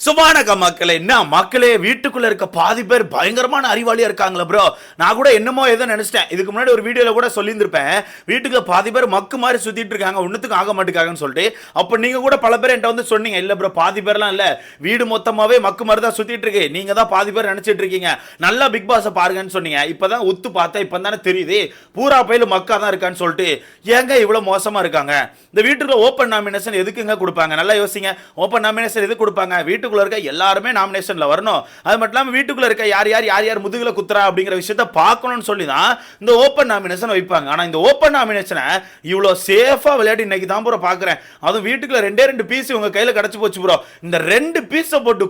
சுபானக மக்களே, என்ன மக்களே, வீட்டுக்குள்ள இருக்க பாதி பேர் பயங்கரமான அறிவாளியா இருக்காங்களா ப்ரோ? நான் கூட என்னமோ ஏதோ நினைச்சிட்டேன். இதுக்கு முன்னாடி ஒரு வீடியோல கூட சொல்லியிருந்திருப்பேன், வீட்டுக்குள்ள பாதி பேர் மக்கு மாதிரி சுத்திட்டு இருக்காங்க, ஒண்ணுத்துக்கு ஆக மாட்டேங்காங்கன்னு சொல்லிட்டு. அப்ப நீங்க கூட பல பேர் என்கிட்ட வந்து சொன்னீங்க, இல்ல ப்ரோ பாதி பேர்லாம் இல்ல, வீடு மொத்தமாவே மக்கு மாதிரி தான் சுத்திட்டு இருக்கு, நீங்க தான் பாதி பேர் நினைச்சிட்டு இருக்கீங்க, நல்லா பிக் பாஸ் பாருங்கன்னு சொன்னீங்க. இப்பதான் ஒத்து பார்த்தா இப்பதானே தெரியுது பூரா பயில மக்கா தான் இருக்கான்னு சொல்லிட்டு. ஏங்க இவ்வளவு மோசமா இருக்காங்க? இந்த வீட்டுக்குள்ள ஓப்பன் நாமினேஷன் எதுக்குங்க கொடுப்பாங்க? நல்லா யோசிங்க. ஓப்பன் நாமினேஷன் எதுக்கு கொடுப்பாங்க? வீட்டுக்குள்ள இருக்க எல்லாருமே நாமினேஷன்ல வரணும். அது மட்டும் இல்லாம வீட்டுக்குள்ள இருக்க யார் யார் முதுகுல குத்துறா அப்படிங்கிற விஷயத்தை பார்க்கணும்னு சொல்லி தான் இந்த ஓப்பன் நாமினேஷன் வைப்பாங்க. ஆனா இந்த ஓப்பன் நாமினேஷனை இவ்வளவு சேஃபா விளையாடி இன்னைக்கு தான் ப்ரோ பாக்குறேன். அதுவும் வீட்டுக்குள்ள ரெண்டு பீஸ் உங்க கையில கிடைச்சு போச்சு ப்ரோ. இந்த 2 பீஸை போட்டு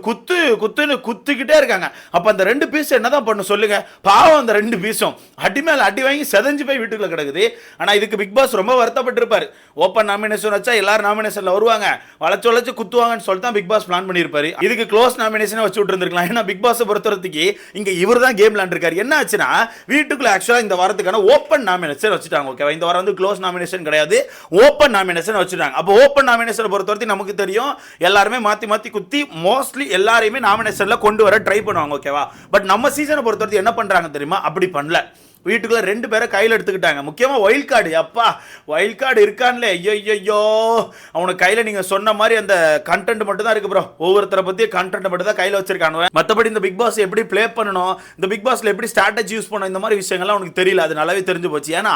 குத்துக்கிட்டே இருக்காங்க. அப்ப அந்த 2 பீஸ் என்னதான் பண்ணும் சொல்லுங்க? பாவம், அந்த 2 பீஸும் அடி மேல அடி வாங்கி செதஞ்சு போய் வீட்டுக்குள்ள கிடக்குது. ஆனா இதுக்கு பிக் பாஸ் ரொம்ப வருத்தப்பட்டு இருப்பாரு. ஓப்பன் நாமினேஷன் வச்சா எல்லாரும் நாமினேஷன்ல வருவாங்க, வளைச்சு குத்துவாங்கன்னு சொல்லிட்டு தான் பிக் பாஸ் பிளான் பண்ணியிருப்பாரு. இதுக்கு க்ளோஸ் நாமினேஷன் வச்சு விட்டுருந்துருக்கலாம். ஏன்னா பிக் பாஸ் பொறுத்தவரைக்கு இங்க இவர் தான் கேம் விளையாண்டுருக்காரு. என்ன ஆச்சுன்னா, வீட்டுக்குள்ள ஆக்சுவலா இந்த வாரத்துக்கான ஓப்பன் நாமினேஷன் வச்சுட்டாங்க. ஓகேவா? இந்த வாரம் வந்து க்ளோஸ் நாமினேஷன் கிடையாது, ஓப்பன் நாமினேஷன் வச்சுட்டாங்க. அப்போ ஓப்பன் நாமினேஷன் பொறுத்தவரைக்கும் நமக்கு தெரியும், எல்லாருமே மாத்தி குத்தி மோஸ்ட்லி எல்லாரையுமே நாமினேஷன்ல கொண்டு வர ட்ரை பண்ணுவாங்க. ஓகேவா? பட் நம்ம சீசனை பொறுத்தவரைக்கும் என்ன பண்றாங்க தெரியுமா? அப்படி பண்ணல. வீட்டுக்குள்ள 2 பேரை கையில் எடுத்துக்கிட்டாங்க. முக்கியமா வைல்ட் கார்டு. அப்பா, வைல்ட் கார்டு இருக்கான்லே, ஐயோ, அவனுக்கு கையில நீங்க சொன்ன மாதிரி அந்த கண்டென்ட் மட்டும் தான் இருக்கு ப்ரோ. ஒவ்வொருத்தரை பத்தி கண்டென்ட் மட்டும் தான் கையில வச்சிருக்காங்க. மற்றபடி இந்த பிக் பாஸ் எப்படி பிளே பண்ணணும், இந்த பிக் பாஸ்ல எப்படி ஸ்ட்ராட்டஜி யூஸ் பண்ணணும், இந்த மாதிரி விஷயங்கள்லாம் உனக்கு தெரியல. அது நல்லாவே தெரிஞ்சு போச்சு. ஏன்னா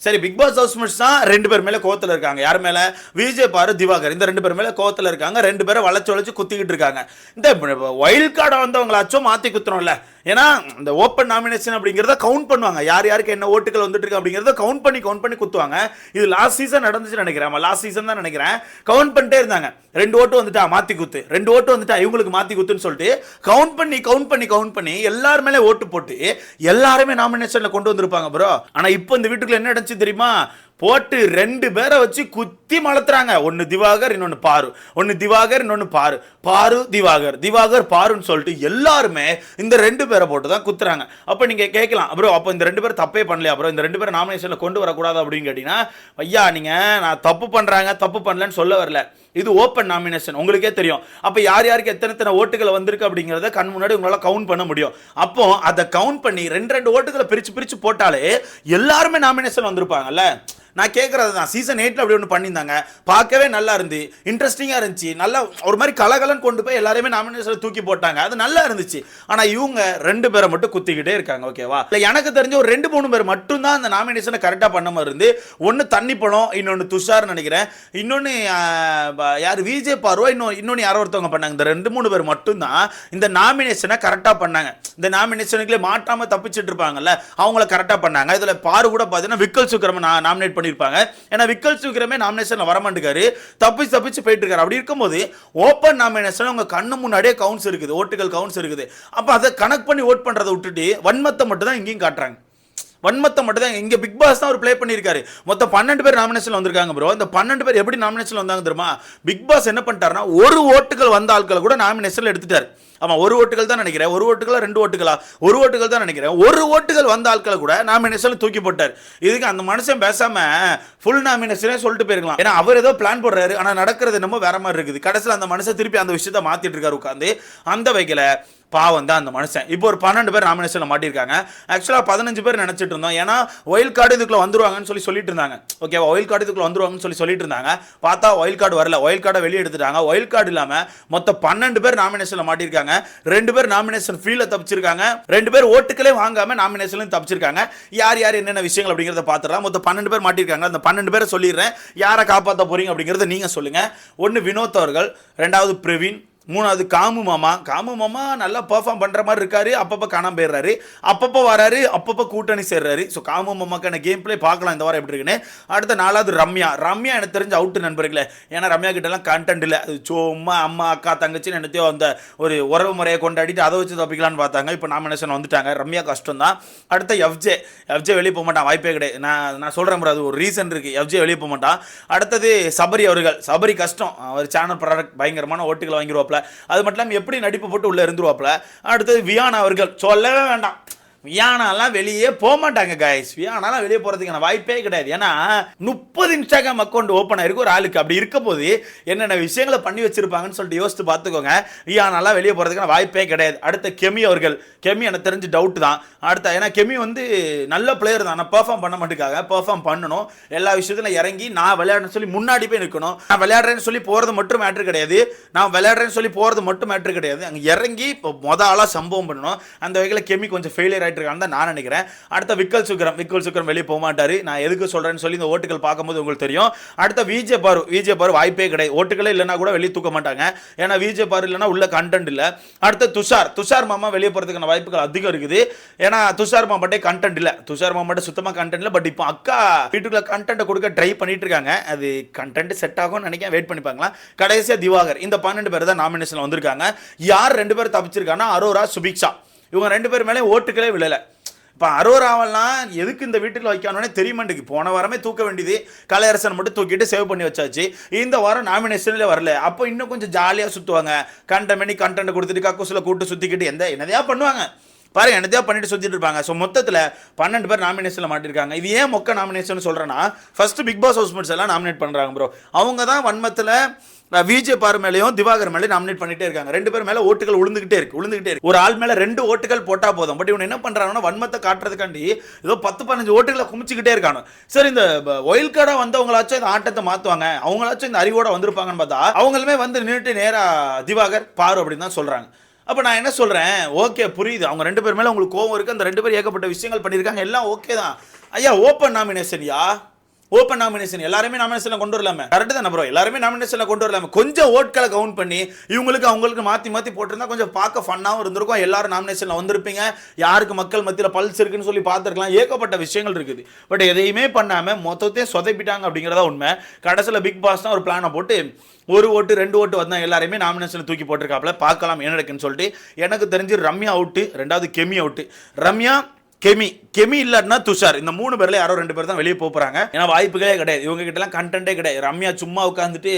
சரி, பிக் பாஸ் ஹவுஸ் மேட்ஸ் தான் 2 பேர் மேல கோவத்துல இருக்காங்க. யார் மேல? விஜய் பாரு, திவாகர். இந்த 2 பேர் மேல கோவத்துல இருக்காங்க. 2 பேரை வளைச்சு குத்திக்கிட்டு இருக்காங்க. இந்த வைல்ட் கார்டை வந்தவங்களாச்சும் மாத்தி குத்துறோம்ல. ஏன்னா இந்த ஓப்பன் நாமினேஷன் அப்படிங்கிறத கவுண்ட் பண்ணுவாங்க, யாருக்கு என்ன ஓட்டுகள் வந்துட்டு இருக்கு அப்படிங்கிறத கவுண்ட் பண்ணி குத்துவாங்க. இது லாஸ்ட் சீசன் நடந்துச்சு நினைக்கிறேன். லாஸ்ட் சீசன் தான் நினைக்கிறேன். கவுண்ட் பண்ணிட்டே இருந்தாங்க. 2 ஓட்டு வந்துட்டா மாத்தி குத்து, 2 ஓட்டு வந்துட்டா இவங்களுக்கு மாத்தி குத்துன்னு சொல்லிட்டு கவுண்ட் பண்ணி எல்லார் மேலே ஓட்டு போட்டு எல்லாருமே நாமினேஷன்ல கொண்டு வந்திருப்பாங்க ப்ரோ. ஆனா இப்போ இந்த வீட்டுக்குள்ள என்ன நடந்துச்சு தெரியுமா? போட்டு 2 பேரை வச்சு குத்தி மலத்துறாங்க. ஒன்னு திவாகர், இன்னொன்னு பாரு. ஒன்னு திவாகர், இன்னொன்னு பாரு திவாகர் பாருன்னு சொல்லிட்டு எல்லாருமே இந்த 2 பேரை போட்டு தான் குத்துறாங்க. அப்ப நீங்க கேட்கலாம், ப்ரோ அப்ப இந்த 2 பேர் தப்பே பண்ணலையா ப்ரோ, இந்த 2 பேர் நாமினேஷன்ல கொண்டு வரக்கூடாது அப்படின்னு கேட்டீங்கன்னா, ஐயா நீங்க நான் தப்பு பண்ணலன்னு சொல்ல வரல. இது ஓப்பன் நாமினேஷன், உங்களுக்கே தெரியும். அப்ப யாருக்கு எத்தனை ஓட்டுகள் வந்திருக்கு அப்படிங்கறத கண் முன்னாடி உங்களால கவுண்ட் பண்ண முடியும். அப்போ அதை கவுண்ட் பண்ணி 2 ஓட்டுகளை பிரிச்சு போட்டாலே எல்லாருமே நாமினேஷன் வந்திருப்பாங்கல்ல. நான் கேட்கறது தான், சீசன் 8 அப்படி ஒன்று பண்ணியிருந்தாங்க, பார்க்கவே நல்லா இருந்து, இன்ட்ரெஸ்டிங்காக இருந்துச்சு, நல்லா ஒரு மாதிரி கலகலன்னு கொண்டு போய் எல்லாருமே நாமினேஷன் தூக்கி போட்டாங்க, அது நல்லா இருந்துச்சு. ஆனால் இவங்க 2 பேரை மட்டும் குத்திக்கிட்டே இருக்காங்க. ஓகேவா? இல்லை எனக்கு தெரிஞ்ச ஒரு 2-3 பேர் மட்டும் தான் அந்த நாமினேஷனை கரெக்டாக பண்ண மாதிரி இருந்து. ஒன்று தண்ணி படம், இன்னொன்று துஷார்னு நினைக்கிறேன், இன்னொன்று யார் விஜய் பார்வா, இன்னொன்று யாரோ ஒருத்தவங்க பண்ணாங்க. இந்த 2-3 பேர் மட்டும்தான் இந்த நாமினேஷனை கரெக்டாக பண்ணாங்க. இந்த நாமினேஷனுக்குள்ளே மாட்டாமல் தப்பிச்சுட்டு இருப்பாங்கல்ல, அவங்கள கரெக்டாக பண்ணாங்க. இதில் பாரு கூட பார்த்தீங்கன்னா விக்கல் சுக்ரம் நாமினேட் பண்ணியிருப்பாங்க. ஏன்னா விக்கல் சுக்ரமே நாமினேஷன்ல வர மாட்டேங்காரு, தப்பிச்சு போயிட்டு இருக்காரு. அப்படி இருக்கும்போது ஓப்பன் நாமினேஷன் உங்க கண்ணு முன்னாடியே கவுண்ட்ஸ் இருக்குது, ஓட்டுகள் கவுண்ட்ஸ் இருக்குது. அப்ப அதை கனெக்ட் பண்ணி ஓட் பண்றதை விட்டுட்டு வன்மத்தை மட்டும் தான் இங்கேயும் காட்டுறாங்க. வன்மத்தை மட்டும் தான் இங்க பிக் பாஸ் தான் ஒரு ப்ளே பண்ணியிருக்காரு. மொத்தம் 12 பேர் நாமினேஷன்ல வந்திருக்காங்க ப்ரோ. இந்த 12 பேர் எப்படி நாமினேஷன்ல வந்தாங்க தெரியுமா? பிக் பாஸ் என்ன பண்ணிட்டாருன்னா, ஒரு ஓட்டுகள் வந்த ஆட்களை கூட நாமினேஷன்ல எடுத்துட்டாரு. ஆமா, 1 ஓட்டுகள் தான் நினைக்கிறேன், 1 ஓட்டுகளா 2 ஓட்டுகளா, 1 ஓட்டுகள் தான் நினைக்கிறேன். 1 ஓட்டுகள் வந்த ஆட்களை கூட நாமினேஷன்ல தூக்கி போட்டார். இதுக்கு அந்த மனுஷன் பேசாம ஃபுல் நாமினேஷனே சொல்லிட்டு போயிருக்கலாம். ஏன்னா அவர் ஏதோ பிளான் போடுறாரு, ஆனா நடக்கிறது என்னமோ வேற மாதிரி இருக்குது. கடைசியில் அந்த மனுஷன் திருப்பி அந்த விஷயத்தை மாத்திட்டு இருக்காரு உட்காந்து. அந்த வகையில பாவம் தான் அந்த மனுஷன். இப்போ ஒரு 12 பேர் நாமினேஷன்ல மாட்டிருக்காங்க. ஆக்சுவலா 15 பேர் நினைச்சிட்டு இருந்தோம். ஏன்னா ஒயில் கார்டு இதுக்குள்ள வந்துருவாங்கன்னு சொல்லிட்டு இருந்தாங்க. ஓகேவா? ஒயில் கார்டு இதுக்குள்ள வந்துருவாங்கன்னு சொல்லிட்டு இருந்தாங்க. பார்த்தா ஒயில் கார்டு வரல, ஒயில் கார்டை வெளியே எடுத்துட்டாங்க. ஒயில் கார்டு இல்லாம மொத்தம் 12 பேர் நாமினேஷன்ல மாட்டிருக்காங்க. 2 பேர் நாமினேஷன் ஃபீல்ல தப்பிச்சிருக்காங்க, 2 பேர் ஓட்டுகளே வாங்காம நாமினேஷன்ல தப்பிச்சிருக்காங்க. யார் என்னென்ன விஷயங்கள் அப்படிங்கறத பாத்துறலாம். மொத்தம் 12 பேர் மாட்டிருக்காங்க. அந்த 12 பேரை சொல்லிடுறேன், யாரை காப்பாற்ற போறீங்க அப்படிங்கறத நீங்க சொல்லுங்க. 1 வினோத் அவர்கள், 2வது பிரவீன், 3வது காமு மாமா நல்லா பெர்ஃபார்ம் பண்ற மாதிரி இருக்காரு. அப்பப்போ காணாம போயிடுறாரு, அப்பப்போ வராரு, அப்பப்போ கூட்டணி சேர்றாரு. ஸோ காமு மாமாக்கான கேம் பிளே பார்க்கலாம் இந்த வாரம் எப்படி இருக்குன்னு. அடுத்த 4வது ரம்யா எனக்கு தெரிஞ்ச அவுட்டு நண்பர்களே. ஏன்னா ரம்யா கிட்ட எல்லாம் கண்டென்ட் இல்லை, அது சும்மா அம்மா அக்கா தங்கச்சின்னு என்னத்தையோ அந்த ஒரு உறவு முறையை கொண்டாடிட்டு அதை வச்சு தப்பிக்கலான்னு பார்த்தாங்க. இப்போ நாமினேஷன் வந்துட்டாங்க. ரம்யா கஷ்டம் தான். அடுத்த எஃப்ஜே வெளியே போக மாட்டான், வாய்ப்பே கிடையாது. நான் சொல்றேன், அது ஒரு ரீசன் இருக்கு, எஃப்ஜே வெளியே போக மாட்டான். அடுத்தது சபரி கஷ்டம், அவர் சேனல் ப்ராடக்ட் பயங்கரமான ஓட்டுகளை வாங்கிடுவாப்ல. அது மட்டும் இல்லாமல் எப்படி நடிப்பு போட்டு உள்ள இருந்துருவாப்ல. அடுத்தது வியானா அவர்கள் சொல்லவே வேண்டாம். வியானாலாம் வெளியே போக மாட்டாங்க கைஸ். வியானாலாம் வெளியே போகிறதுக்கான வாய்ப்பே கிடையாது. ஏன்னா 30 இன்ஸ்டாகிராம் அக்கௌண்ட் ஓப்பன் ஆயிருக்கு ஒரு ஆளுக்கு. அப்படி இருக்க போது என்னென்ன விஷயங்களை பண்ணி வச்சிருப்பாங்கன்னு சொல்லிட்டு யோசித்து பார்த்துக்கோங்க. வியானாலாம் வெளியே போகிறதுக்கான வாய்ப்பே கிடையாது. அடுத்த கெமி அவர்கள், கெமி எனக்கு தெரிஞ்சு டவுட் தான். அடுத்த ஏன்னா கெமி வந்து நல்ல பிளேயர் தான், ஆனால் பெர்ஃபார்ம் பண்ண மாட்டேங்காங்க. பெர்ஃபார்ம் பண்ணணும், எல்லா விஷயத்திலும் இறங்கி நான் விளையாடுறேன்னு சொல்லி முன்னாடி போய் நிற்கணும். நான் விளையாடுறேன்னு சொல்லி போகிறது மட்டும் மேட்ரு கிடையாது, நான் விளையாடுறேன்னு சொல்லி போகிறது மட்டும் மேட்ரு கிடையாது. அங்கே இறங்கி இப்போ ஆளாக சம்பவம் பண்ணணும். அந்த வகையில் கெமி கொஞ்சம் ஃபெயிலியர் ஆகிட்டு இருக்கான்னு தான் நான் நினைக்கிறேன். அடுத்த விக்கல் சுக்கரம் வெளியே போக மாட்டார். நான் எதுக்கு சொல்கிறேன்னு சொல்லி இந்த ஓட்டுகள் பார்க்கும்போது உங்களுக்கு தெரியும். அடுத்த விஜே பாரு வாய்ப்பே கிடையாது. ஓட்டுகளே இல்லைனா கூட வெளியே தூக்க மாட்டாங்க. ஏன்னா விஜே பாரு இல்லைனா உள்ள கண்டென்ட் இல்லை. அடுத்த துஷார் மாமா வெளியே போகிறதுக்கான வாய்ப்புகள் அதிகம் இருக்குது. ஏன்னா துஷார் மாமாட்டே கண்டென்ட் இல்லை, துஷார் மாமாட்ட சுத்தமாக கண்டென்ட் இல்லை. பட் இப்போ அக்கா வீட்டுக்குள்ள கண்டென்ட்டை கொடுக்க ட்ரை பண்ணிட்டு இருக்காங்க. அது கண்டென்ட் செட் ஆகும்னு நினைக்கிறேன், வெயிட் பண்ணிப்பாங்களா. கடைசியாக திவாகர், இந்த 12 பேர் தான் நாமினேஷன் வந்திருக்காங்க. யார் 2 பேர் தப்பிச்சிருக்காங்கன்னா அரோரா, சுபிக்ஷா. இவங்க 2 பேர் மேலே ஓட்டுகளே விழலை. இப்போ அரோராவெல்லாம் எதுக்கு இந்த வீட்டுக்குள்ள வைக்கணும்னே தெரிய மாட்டேங்குது. போன வாரமே தூக்க வேண்டியது, கலையரசன் மட்டும் தூக்கிட்டு சேவ் பண்ணி வச்சாச்சு. இந்த வாரம் நாமினேஷன்ல வரல. அப்போ இன்னும் கொஞ்சம் ஜாலியாக சுற்றுவாங்க. கண்டென்ட் கொடுத்துட்டு கக்கூசில் கூட்டு சுற்றிக்கிட்டு என்னதையா பண்ணுவாங்க பாருங்க, என்னதையா பண்ணிட்டு சுற்றிட்டு இருப்பாங்க. ஸோ மொத்தத்தில் 12 பேர் நாமினேஷனில் மாட்டிருக்காங்க. இது ஏன் மொக்க நாமினேஷன் சொல்கிறேன்னா, ஃபர்ஸ்ட் பிக் பாஸ் ஹவுஸ்மேட்ஸ் எல்லாம் நாமினேட் பண்ணுறாங்க ப்ரோ. அவங்க தான் வன்மத்தில் விஜே பாரு மேலேயும் திவாகர் மேலே நாமினேட் பண்ணிட்டே இருக்காங்க. 2 பேர் மேலே ஓட்டுகள் விழுந்துகிட்டே இருக்கு. ஒரு ஆள் மேலே 2 ஓட்டுகள் போட்டால் போதும். பட் இவன் என்ன பண்ணுறாங்கன்னா, வன்மத்தை காட்டுறதுக்காண்டி ஏதோ 10-15 ஓட்டுகளை குமிச்சிக்கிட்டே இருக்கானு. சரி, இந்த ஒயில் கார்டாக வந்தவங்களாச்சும் இந்த ஆட்டத்தை மாற்றுவாங்க, அவங்களாச்சும் இந்த அறிவோட வந்திருப்பாங்கன்னு பார்த்தா அவங்களுமே வந்து நின்றுட்டு நேராக திவாகர் பாரு அப்படின்னு தான் சொல்கிறாங்க. அப்போ நான் என்ன சொல்கிறேன், ஓகே புரியுது, அவங்க 2 பேர் மேலே உங்களுக்கு கோவம் இருக்குது, அந்த 2 பேர் ஏகப்பட்ட விஷயங்கள் பண்ணியிருக்காங்க, எல்லாம் ஓகே தான். ஐயா ஓப்பன் நாமினேஷன்யா, ஓப்பன் நாமினேஷன் எல்லாருமே நாமினேஷனில் கொண்டு வரலாமே. கரெக்டு தானே ப்ரோ, எல்லாருமே நாமினேஷனில் கொண்டு வரலாமே. கொஞ்சம் ஓட்களை கவுண்ட் பண்ணி இவங்களுக்கு அவங்களுக்கு மாற்றி போட்டிருந்தா கொஞ்சம் பார்க்க ஃபன்னாகவும் இருந்திருக்கும். எல்லாரும் நாமினேஷனில் வந்திருப்பீங்க. யாருக்கு மக்கள் மத்தியில் பல்ஸ் இருக்குன்னு சொல்லி பார்த்துருக்கலாம். ஏகப்பட்ட விஷயங்கள் இருக்குது. பட் எதையுமே பண்ணாமல் மொத்தத்தையும் சொதைப்பிட்டாங்க அப்படிங்கிறதா உண்மை. கடைசியில் பிக் பாஸ் தான் ஒரு பிளானை போட்டு 1 ஓட்டு 2 ஓட்டு வந்தால் எல்லாருமே நாமினேஷன் தூக்கி போட்டிருக்காப்புல. பார்க்கலாம் என்ன நடக்குன்னு சொல்லிட்டு. எனக்கு தெரிஞ்சு ரம்யா அவுட்டு, 2வது கெமி அவுட்டு. ரம்யா, கெமி இல்லாட்டினா துஷார், இந்த 3 பேர்ல யாரோ 2 பேர் தான் வெளியே போறாங்க. ஏன்னா வாய்ப்புகளே கிடையாது, இவங்க கிட்ட எல்லாம் கண்டென்ட்டே கிடையாது. ரம்யா சும்மா உட்காந்துட்டு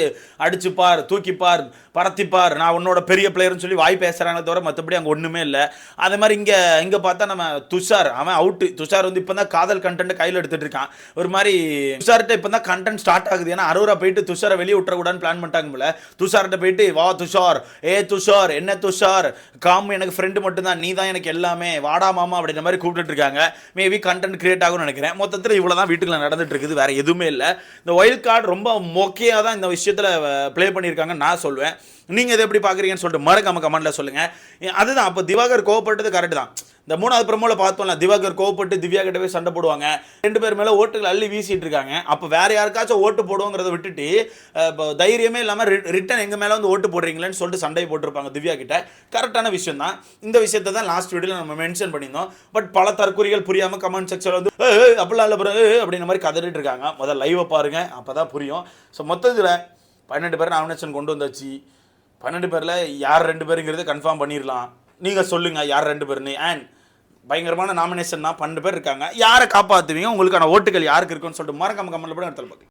அடிச்சுப்பார், தூக்கிப்பார், பரத்திப்பார், நான் உன்னோட பெரிய பிளேயர்னு சொல்லி வாய் பேசுறாங்க தவிர மற்றபடி அங்கே ஒன்றுமே இல்லை. அதே மாதிரி இங்கே பார்த்தா நம்ம துஷார், அவன் அவுட்டு. துஷார் வந்து இப்போ தான் காதல் கண்டென்ட் கையில் எடுத்துட்டு இருக்கான். ஒரு மாதிரி துஷார்கிட்ட இப்போ தான் கண்டென்ட் ஸ்டார்ட் ஆகுது. ஏன்னா அரோரா போயிட்டு துஷாரை வெளியே விட்டுறக்கூடாதுன்னு பிளான் பண்ணிட்டாங்க போல. துஷார்கிட்ட போயிட்டு வா துஷார், துஷார் என்ன துஷார், காமு எனக்கு ஃப்ரெண்டு மட்டும்தான், நீ தான் எனக்கு எல்லாமே, வாடா மாமா அப்படின்ற மாதிரி கூப்பிட்டு இருக்காங்க. மேபி கண்டென்ட் கிரியேட் ஆகும்னு நினைக்கிறேன். மொத்தத்தில் இவ்வளவுதான் வீட்டுக்குள்ள நடந்துட்டு இருக்குது, வேற எதுவுமே இல்லை. இந்த ஒயில்ட் கார்டு ரொம்ப மொக்கையாக தான் இந்த விஷயத்தில் ப்ளே பண்ணியிருக்காங்கன்னு நான் சொல்லுவேன். நீங்கள் இதை எப்படி பார்க்குறீங்கன்னு சொல்லிட்டு மறக்காம கமெண்ட்டில் சொல்லுங்கள். அதுதான் அப்போ திவாகர் கோவப்பட்டது கரெக்ட் தான். இந்த 3வது ப்ரோமோல பார்த்தோம்ல, திவாகர் கோவப்பட்டு திவ்யா கிட்ட போய் சண்டை போடுவாங்க. 2 பேர் மேலே ஓட்டுகள் அள்ளி வீசிட்டு இருக்காங்க. அப்போ வேற யாருக்காச்சும் ஓட்டு போடுவோங்கிறத விட்டுட்டு தைரியமே இல்லாமல் ரிட்டன் எங்கள் மேலே வந்து ஓட்டு போடுறீங்களேன்னு சொல்லிட்டு சண்டை போட்டிருப்பாங்க திவ்யா கிட்ட. கரெக்டான விஷயம் தான். இந்த விஷயத்தை தான் லாஸ்ட் வீடியோவில் நம்ம மென்ஷன் பண்ணியிருந்தோம். பட் பல தற்கொலைகள் புரியாமல் கமெண்ட் செக்ஷன் வந்து அப்படிலாம் இல்லை ப்ரோ அப்படின்ற மாதிரி கதறிட்டு இருக்காங்க. முதல்ல லைவை பாருங்க, அப்போ தான் புரியும். ஸோ மொத்தத்தில் 12 பேர் நாமினேஷன் கொண்டு வந்தாச்சு. 12 பேரில் யார் 2 பேருங்கிறது கன்ஃபார்ம் பண்ணிடலாம். நீங்கள் சொல்லுங்கள் யார் 2 பேருன்னு. அண்ட் பயங்கரமான நாமினேஷன் தான், 12 பேர் இருக்காங்க. யாரை காப்பாற்றுவீங்க, உங்களுக்கான ஓட்டுகள் யாருக்கு இருக்குன்னு சொல்லிட்டு மறக்காம கமெண்ட்ல போட இடத்துல பார்த்து